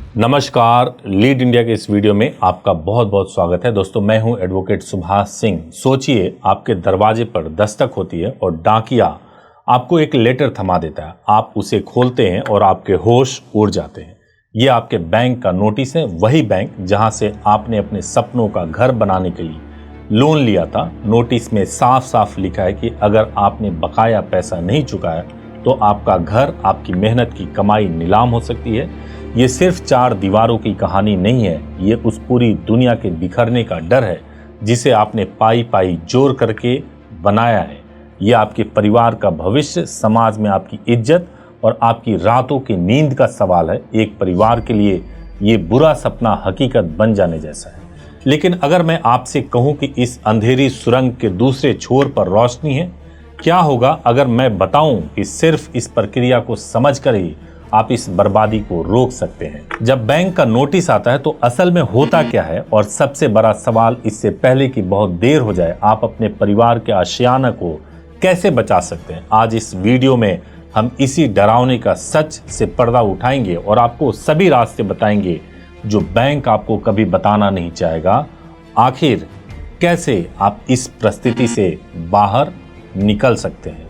नमस्कार, lead India के इस वीडियो में आपका बहुत बहुत स्वागत है। दोस्तों, मैं हूं एडवोकेट सुभाष सिंह। सोचिए, आपके दरवाजे पर दस्तक होती है और डाकिया आपको एक लेटर थमा देता है। आप उसे खोलते हैं और आपके होश उड़ जाते हैं। ये आपके बैंक का नोटिस है, वही बैंक जहां से आपने अपने सपनों का घर बनाने के लिए लोन लिया था। नोटिस में साफ साफ लिखा है कि अगर आपने बकाया पैसा नहीं चुकाया तो आपका घर, आपकी मेहनत की कमाई नीलाम हो सकती है। ये सिर्फ चार दीवारों की कहानी नहीं है, ये उस पूरी दुनिया के बिखरने का डर है जिसे आपने पाई पाई जोर करके बनाया है। ये आपके परिवार का भविष्य, समाज में आपकी इज्जत और आपकी रातों की नींद का सवाल है। एक परिवार के लिए ये बुरा सपना हकीकत बन जाने जैसा है। लेकिन अगर मैं आपसे कहूं कि इस अंधेरी सुरंग के दूसरे छोर पर रोशनी है, क्या होगा अगर मैं बताऊं कि सिर्फ इस प्रक्रिया को समझकर ही आप इस बर्बादी को रोक सकते हैं। जब बैंक का नोटिस आता है तो असल में होता क्या है, और सबसे बड़ा सवाल, इससे पहले कि बहुत देर हो जाए, आप अपने परिवार के आशियाना को कैसे बचा सकते हैं। आज इस वीडियो में हम इसी डरावने का सच से पर्दा उठाएंगे और आपको सभी रास्ते बताएंगे जो बैंक आपको कभी बताना नहीं चाहेगा। आखिर कैसे आप इस परिस्थिति से बाहर निकल सकते हैं।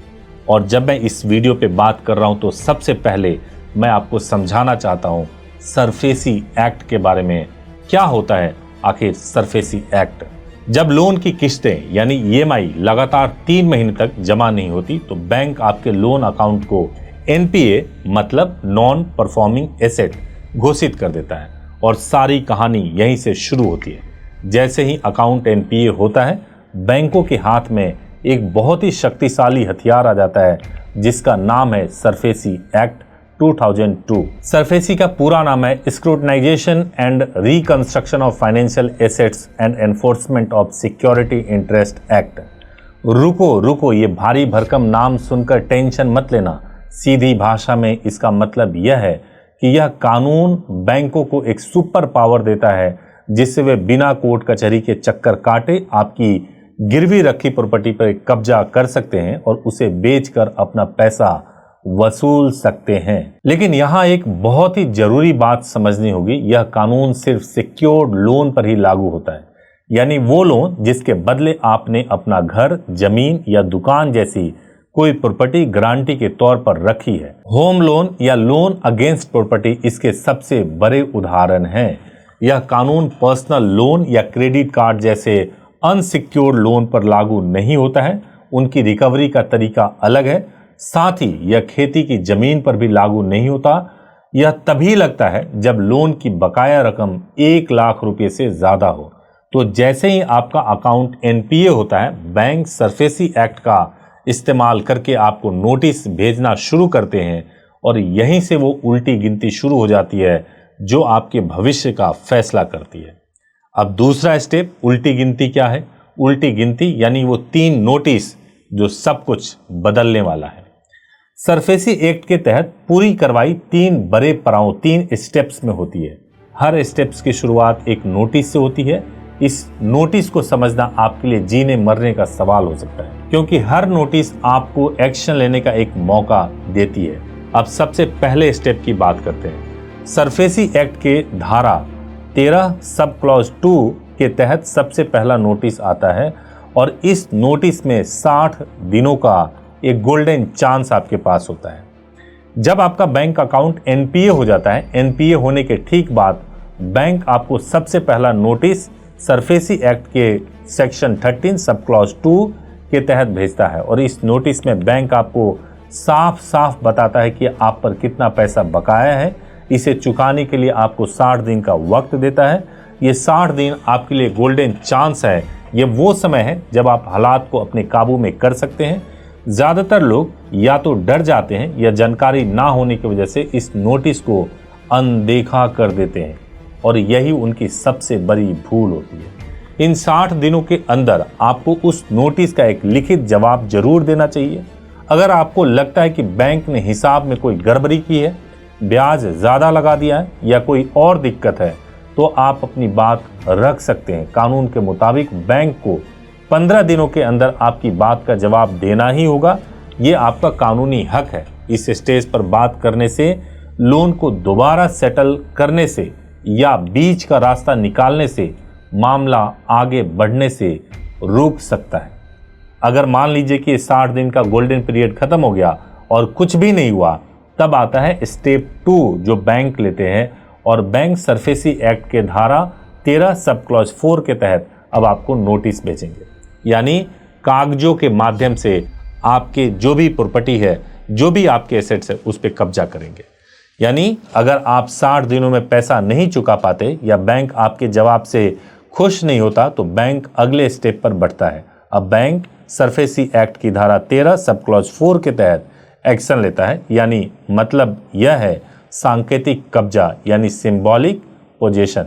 और जब मैं इस वीडियो पे बात कर रहा हूं तो सबसे पहले मैं आपको समझाना चाहता हूं सरफेसी एक्ट के बारे में। क्या होता है आखिर सरफेसी एक्ट? जब लोन की किस्तें यानी ईएमआई लगातार 3 महीने तक जमा नहीं होती तो बैंक आपके लोन अकाउंट को एनपीए मतलब नॉन परफॉर्मिंग एसेट घोषित कर देता है और सारी कहानी यहीं से शुरू होती है। जैसे ही अकाउंट एनपीए होता है, बैंकों के हाथ में एक बहुत ही शक्तिशाली हथियार आ जाता है जिसका नाम है सरफेसी एक्ट 2002। सरफेसी का पूरा नाम है scrutinization and reconstruction of financial assets and enforcement of security interest act. रुको, ये भारी भरकम नाम सुनकर टेंशन मत लेना। सीधी भाषा में इसका मतलब यह है कि यह कानून बैंकों को एक सुपर पावर देता है जिससे वे बिना कोर्ट कचहरी के चक्कर काटे आपकी गिरवी रखी प्रॉपर्टी पर कब्जा कर सकते हैं और उसे बेचकर अपना पैसा वसूल सकते हैं। लेकिन यहाँ एक बहुत ही जरूरी बात समझनी होगी, यह कानून सिर्फ सिक्योर्ड लोन पर ही लागू होता है, यानी वो लोन जिसके बदले आपने अपना घर, जमीन या दुकान जैसी कोई प्रॉपर्टी गारंटी के तौर पर रखी है। होम लोन या लोन अगेंस्ट प्रॉपर्टी इसके सबसे बड़े उदाहरण हैं। यह कानून पर्सनल लोन या क्रेडिट कार्ड जैसे अनसिक्योर्ड लोन पर लागू नहीं होता है। उनकी रिकवरी का तरीका अलग है। साथ ही यह खेती की जमीन पर भी लागू नहीं होता। यह तभी लगता है जब लोन की बकाया रकम 1 लाख रुपए से ज्यादा हो। तो जैसे ही आपका अकाउंट एनपीए होता है, बैंक सरफेसी एक्ट का इस्तेमाल करके आपको नोटिस भेजना शुरू करते हैं और यहीं से वो उल्टी गिनती शुरू हो जाती है जो आपके भविष्य का फैसला करती है। अब दूसरा स्टेप, उल्टी गिनती क्या है? उल्टी गिनती यानी वो 3 नोटिस जो सब कुछ बदलने वाला है। सरफेसी एक्ट के तहत पूरी कार्रवाई 3 बड़े पड़ाव, 3 स्टेप्स में होती है। हर स्टेप्स की शुरुआत एक नोटिस से होती है। इस नोटिस को समझना आपके लिए जीने मरने का सवाल हो सकता है, क्योंकि हर नोटिस आपको एक्शन लेने का एक मौका देती है। अब सबसे पहले स्टेप की बात करते हैं। सरफेसी एक्ट के धारा 13 सब क्लॉज 2 के तहत सबसे पहला नोटिस आता है और इस नोटिस में 60 दिनों का एक गोल्डन चांस आपके पास होता है। जब आपका बैंक अकाउंट एनपीए हो जाता है, एनपीए होने के ठीक बाद बैंक आपको सबसे पहला नोटिस सरफेसी एक्ट के सेक्शन 13 सब क्लॉज 2 के तहत भेजता है और इस नोटिस में बैंक आपको साफ साफ बताता है कि आप पर कितना पैसा बकाया है। इसे चुकाने के लिए आपको 60 दिन का वक्त देता है। ये 60 दिन आपके लिए गोल्डन चांस है। ये वो समय है जब आप हालात को अपने काबू में कर सकते हैं। ज़्यादातर लोग या तो डर जाते हैं या जानकारी ना होने की वजह से इस नोटिस को अनदेखा कर देते हैं और यही उनकी सबसे बड़ी भूल होती है। इन 60 दिनों के अंदर आपको उस नोटिस का एक लिखित जवाब जरूर देना चाहिए। अगर आपको लगता है कि बैंक ने हिसाब में कोई गड़बड़ी की है, ब्याज ज़्यादा लगा दिया है या कोई और दिक्कत है, तो आप अपनी बात रख सकते हैं। कानून के मुताबिक बैंक को 15 दिनों के अंदर आपकी बात का जवाब देना ही होगा। ये आपका कानूनी हक है। इस स्टेज पर बात करने से लोन को दोबारा सेटल करने से या बीच का रास्ता निकालने से मामला आगे बढ़ने से रोक सकता है। अगर मान लीजिए कि 60 दिन का गोल्डन पीरियड खत्म हो गया और कुछ भी नहीं हुआ, तब आता है स्टेप 2 जो बैंक लेते हैं, और बैंक सरफेसी एक्ट के धारा 13 सब क्लॉज 4 के तहत अब आपको नोटिस भेजेंगे, यानी कागजों के माध्यम से आपके जो भी प्रॉपर्टी है, जो भी आपके एसेट्स है, उस पर कब्जा करेंगे। यानी अगर आप 60 दिनों में पैसा नहीं चुका पाते या बैंक आपके जवाब से खुश नहीं होता, तो बैंक अगले स्टेप पर बढ़ता है। अब बैंक सरफेसी एक्ट की धारा 13 सब क्लॉज 4 के तहत एक्शन लेता है, यानी मतलब यह है सांकेतिक कब्जा यानी सिंबॉलिक पोजेशन।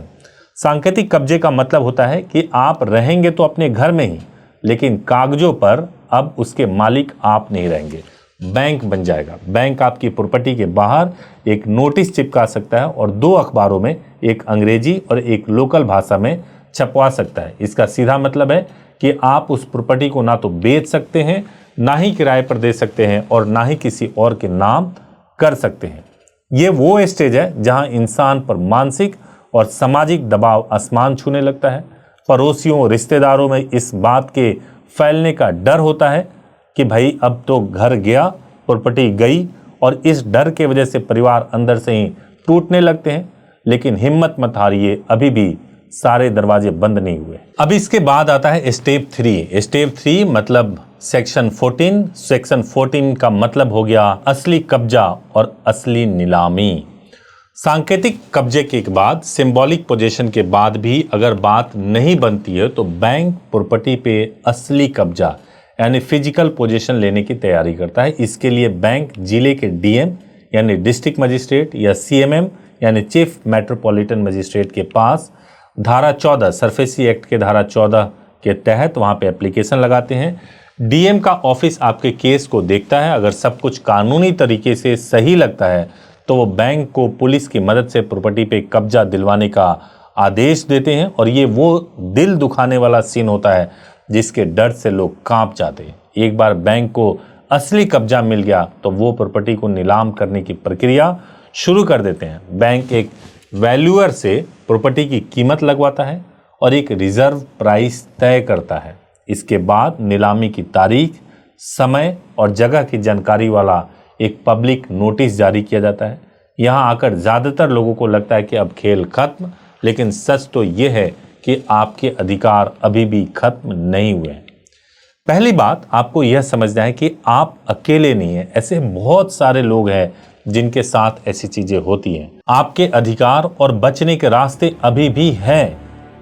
सांकेतिक कब्जे का मतलब होता है कि आप रहेंगे तो अपने घर में ही, लेकिन कागजों पर अब उसके मालिक आप नहीं रहेंगे, बैंक बन जाएगा। बैंक आपकी प्रॉपर्टी के बाहर एक नोटिस चिपका सकता है और 2 अखबारों में, एक अंग्रेजी और एक लोकल भाषा में छपवा सकता है। इसका सीधा मतलब है कि आप उस प्रॉपर्टी को ना तो बेच सकते हैं, ना ही किराए पर दे सकते हैं, और ना ही किसी और के नाम कर सकते हैं। ये वो स्टेज है जहां इंसान पर मानसिक और सामाजिक दबाव आसमान छूने लगता है। पड़ोसियों, रिश्तेदारों में इस बात के फैलने का डर होता है कि भाई अब तो घर गया, प्रॉपर्टी गई, और इस डर के वजह से परिवार अंदर से ही टूटने लगते हैं। लेकिन हिम्मत मत हारिए, अभी भी सारे दरवाजे बंद नहीं हुए। अब इसके बाद आता है स्टेप 3। स्टेप 3 मतलब सेक्शन 14। सेक्शन 14 का मतलब हो गया असली कब्जा और असली नीलामी। सांकेतिक कब्जे के बाद, सिंबॉलिक पोजीशन के बाद भी अगर बात नहीं बनती है, तो बैंक प्रॉपर्टी पे असली कब्जा यानी फिजिकल पोजीशन लेने की तैयारी करता है। इसके लिए बैंक जिले के डीएम यानी डिस्ट्रिक्ट मजिस्ट्रेट या सीएमएम यानी चीफ मेट्रोपॉलिटन मजिस्ट्रेट के पास धारा 14 सरफेसी एक्ट के धारा 14 के तहत वहां पे एप्लीकेशन लगाते हैं। डीएम का ऑफिस आपके केस को देखता है। अगर सब कुछ कानूनी तरीके से सही लगता है तो वो बैंक को पुलिस की मदद से प्रॉपर्टी पे कब्जा दिलवाने का आदेश देते हैं, और ये वो दिल दुखाने वाला सीन होता है जिसके डर से लोग कांप जाते हैं। एक बार बैंक को असली कब्जा मिल गया तो वो प्रॉपर्टी को नीलाम करने की प्रक्रिया शुरू कर देते हैं। बैंक एक वैल्यूअर से प्रॉपर्टी की कीमत लगवाता है और एक रिजर्व प्राइस तय करता है। इसके बाद नीलामी की तारीख, समय और जगह की जानकारी वाला एक पब्लिक नोटिस जारी किया जाता है। यहाँ आकर ज़्यादातर लोगों को लगता है कि अब खेल खत्म, लेकिन सच तो ये है कि आपके अधिकार अभी भी खत्म नहीं हुए हैं। पहली बात आपको यह समझना है कि आप अकेले नहीं हैं, ऐसे बहुत सारे लोग हैं जिनके साथ ऐसी चीजें होती हैं। आपके अधिकार और बचने के रास्ते अभी भी हैं।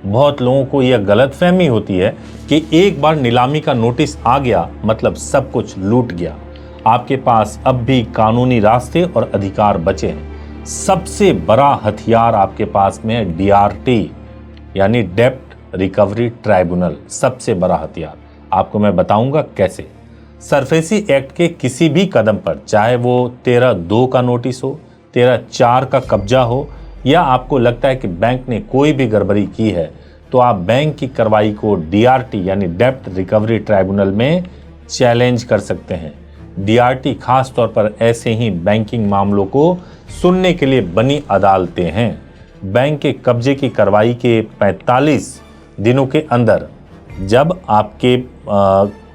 बहुत लोगों को यह गलतफहमी होती है कि एक बार नीलामी का नोटिस आ गया मतलब सब कुछ लूट गया। आपके पास अब भी कानूनी रास्ते और अधिकार बचे हैं। सबसे बड़ा हथियार आपके पास में है डीआरटी यानी डेब्ट रिकवरी ट्राइब्यूनल। सबसे बड़ा हथियार आपको मैं बताऊंगा कैसे। सरफेसी एक्ट के किसी भी कदम पर, चाहे वो 13(2) का नोटिस हो, 13(4) का कब्जा हो, या आपको लगता है कि बैंक ने कोई भी गड़बड़ी की है, तो आप बैंक की कार्रवाई को डीआरटी यानी डेब्ट रिकवरी ट्राइब्यूनल में चैलेंज कर सकते हैं। डीआरटी खास तौर पर ऐसे ही बैंकिंग मामलों को सुनने के लिए बनी अदालतें हैं। बैंक के कब्जे की कार्रवाई के 45 दिनों के अंदर, जब आपके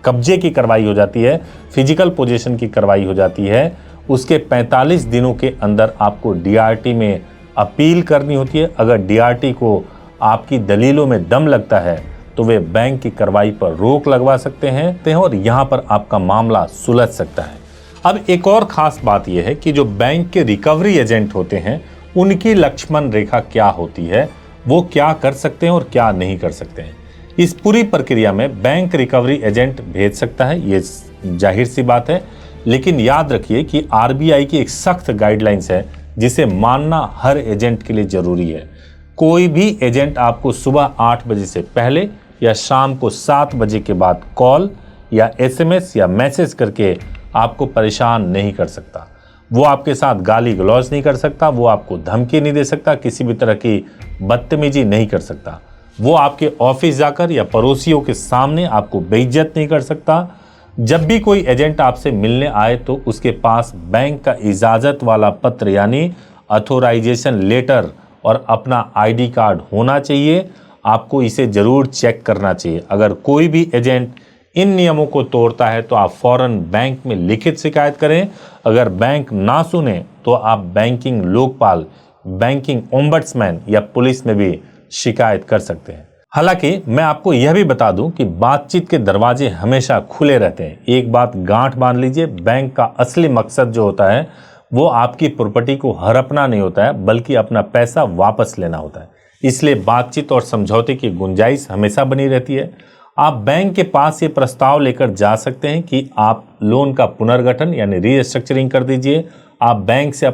कब्जे की कार्रवाई हो जाती है, फिजिकल पोजीशन की कार्रवाई हो जाती है, उसके 45 दिनों के अंदर आपको डीआरटी में अपील करनी होती है। अगर डीआरटी को आपकी दलीलों में दम लगता है तो वे बैंक की कार्रवाई पर रोक लगवा सकते हैं और यहाँ पर आपका मामला सुलझ सकता है। अब एक और खास बात यह है कि जो बैंक के रिकवरी एजेंट होते हैं उनकी लक्ष्मण रेखा क्या होती है, वो क्या कर सकते हैं और क्या नहीं कर सकते हैं। इस पूरी प्रक्रिया में बैंक रिकवरी एजेंट भेज सकता है, ये जाहिर सी बात है, लेकिन याद रखिए कि आरबीआई की एक सख्त गाइडलाइंस है जिसे मानना हर एजेंट के लिए जरूरी है। कोई भी एजेंट आपको सुबह 8 बजे से पहले या शाम को 7 बजे के बाद कॉल या एसएमएस या मैसेज करके आपको परेशान नहीं कर सकता। वो आपके साथ गाली गलौज नहीं कर सकता, वो आपको धमकी नहीं दे सकता, किसी भी तरह की बदतमीजी नहीं कर सकता। वो आपके ऑफिस जाकर या पड़ोसियों के सामने आपको बेइज्जत नहीं कर सकता। जब भी कोई एजेंट आपसे मिलने आए तो उसके पास बैंक का इजाज़त वाला पत्र यानी ऑथोराइजेशन लेटर और अपना आईडी कार्ड होना चाहिए। आपको इसे जरूर चेक करना चाहिए। अगर कोई भी एजेंट इन नियमों को तोड़ता है तो आप फौरन बैंक में लिखित शिकायत करें। अगर बैंक ना सुने तो आप बैंकिंग लोकपाल, बैंकिंग ओम्बड्समैन या पुलिस में भी शिकायत कर सकते हैं। हालांकि मैं आपको यह भी बता दूं कि बातचीत के दरवाजे हमेशा खुले रहते हैं। एक बात गांठ बांध लीजिए, बैंक का असली मकसद जो होता है वो आपकी प्रॉपर्टी को हड़पना नहीं होता है, बल्कि अपना पैसा वापस लेना होता है। इसलिए बातचीत और समझौते की गुंजाइश हमेशा बनी रहती है। आप बैंक के पास ये प्रस्ताव लेकर जा सकते हैं कि आप लोन का पुनर्गठन यानी रीस्ट्रक्चरिंग कर दीजिए। आप बैंक से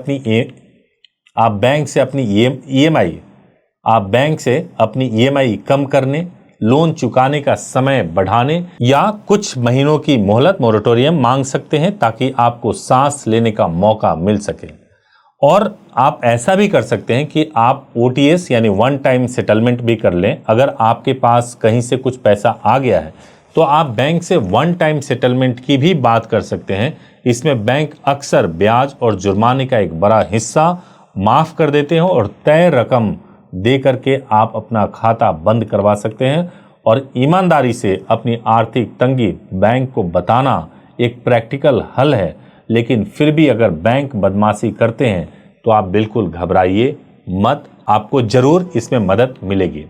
अपनी ईएमआई कम करने, लोन चुकाने का समय बढ़ाने या कुछ महीनों की मोहलत मोरेटोरियम मांग सकते हैं ताकि आपको सांस लेने का मौका मिल सके। और आप ऐसा भी कर सकते हैं कि आप ओटीएस यानी वन टाइम सेटलमेंट भी कर लें। अगर आपके पास कहीं से कुछ पैसा आ गया है तो आप बैंक से वन टाइम सेटलमेंट की भी बात कर सकते हैं। इसमें बैंक अक्सर ब्याज और जुर्माने का एक बड़ा हिस्सा माफ कर देते हैं और तय रकम दे करके आप अपना खाता बंद करवा सकते हैं। और ईमानदारी से अपनी आर्थिक तंगी बैंक को बताना एक प्रैक्टिकल हल है। लेकिन फिर भी अगर बैंक बदमाशी करते हैं तो आप बिल्कुल घबराइए मत, आपको जरूर इसमें मदद मिलेगी।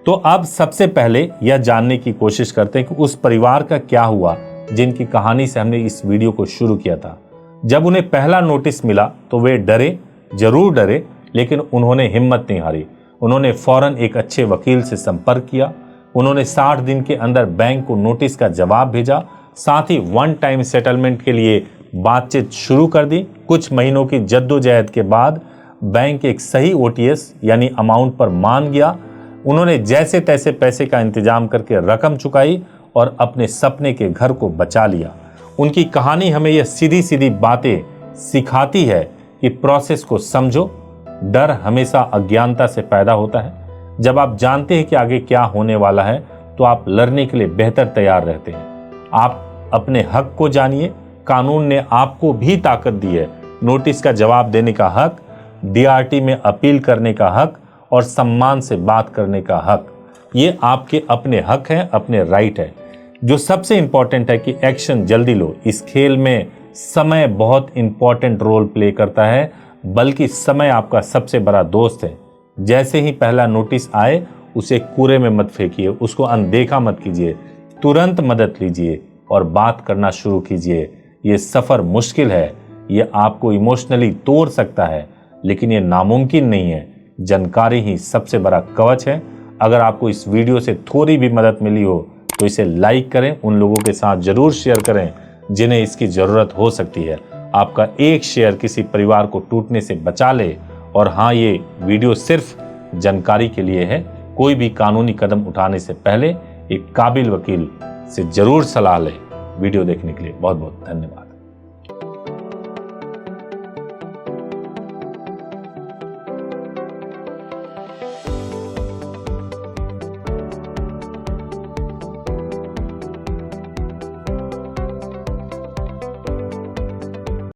तो अब सबसे पहले यह जानने की कोशिश करते हैं कि उस परिवार का क्या हुआ जिनकी कहानी से हमने इस वीडियो को शुरू किया था। जब उन्हें पहला नोटिस मिला तो वे डरे, जरूर डरे, लेकिन उन्होंने हिम्मत नहीं हारी। उन्होंने फौरन एक अच्छे वकील से संपर्क किया। उन्होंने 60 दिन के अंदर बैंक को नोटिस का जवाब भेजा। साथ ही वन टाइम सेटलमेंट के लिए बातचीत शुरू कर दी। कुछ महीनों की जद्दोजहद के बाद बैंक एक सही ओटीएस यानी अमाउंट पर मान गया। उन्होंने जैसे तैसे पैसे का इंतजाम करके रकम चुकाई और अपने सपने के घर को बचा लिया। उनकी कहानी हमें यह सीधी सीधी बातें सिखाती है कि प्रोसेस को समझो। डर हमेशा अज्ञानता से पैदा होता है। जब आप जानते हैं कि आगे क्या होने वाला है तो आप लड़ने के लिए बेहतर तैयार रहते हैं। आप अपने हक को जानिए। कानून ने आपको भी ताकत दी है। नोटिस का जवाब देने का हक, डीआरटी में अपील करने का हक और सम्मान से बात करने का हक, ये आपके अपने हक हैं, अपने राइट है। जो सबसे इंपॉर्टेंट है कि एक्शन जल्दी लो। इस खेल में समय बहुत इंपॉर्टेंट रोल प्ले करता है, बल्कि समय आपका सबसे बड़ा दोस्त है। जैसे ही पहला नोटिस आए उसे कूड़े में मत फेंकिए, उसको अनदेखा मत कीजिए, तुरंत मदद लीजिए और बात करना शुरू कीजिए। ये सफ़र मुश्किल है, ये आपको इमोशनली तोड़ सकता है, लेकिन ये नामुमकिन नहीं है। जानकारी ही सबसे बड़ा कवच है। अगर आपको इस वीडियो से थोड़ी भी मदद मिली हो तो इसे लाइक करें, उन लोगों के साथ जरूर शेयर करें जिन्हें इसकी ज़रूरत हो सकती है। आपका एक शेयर किसी परिवार को टूटने से बचा ले। और हाँ, ये वीडियो सिर्फ जानकारी के लिए है। कोई भी कानूनी कदम उठाने से पहले एक काबिल वकील से जरूर सलाह लें। वीडियो देखने के लिए बहुत बहुत धन्यवाद।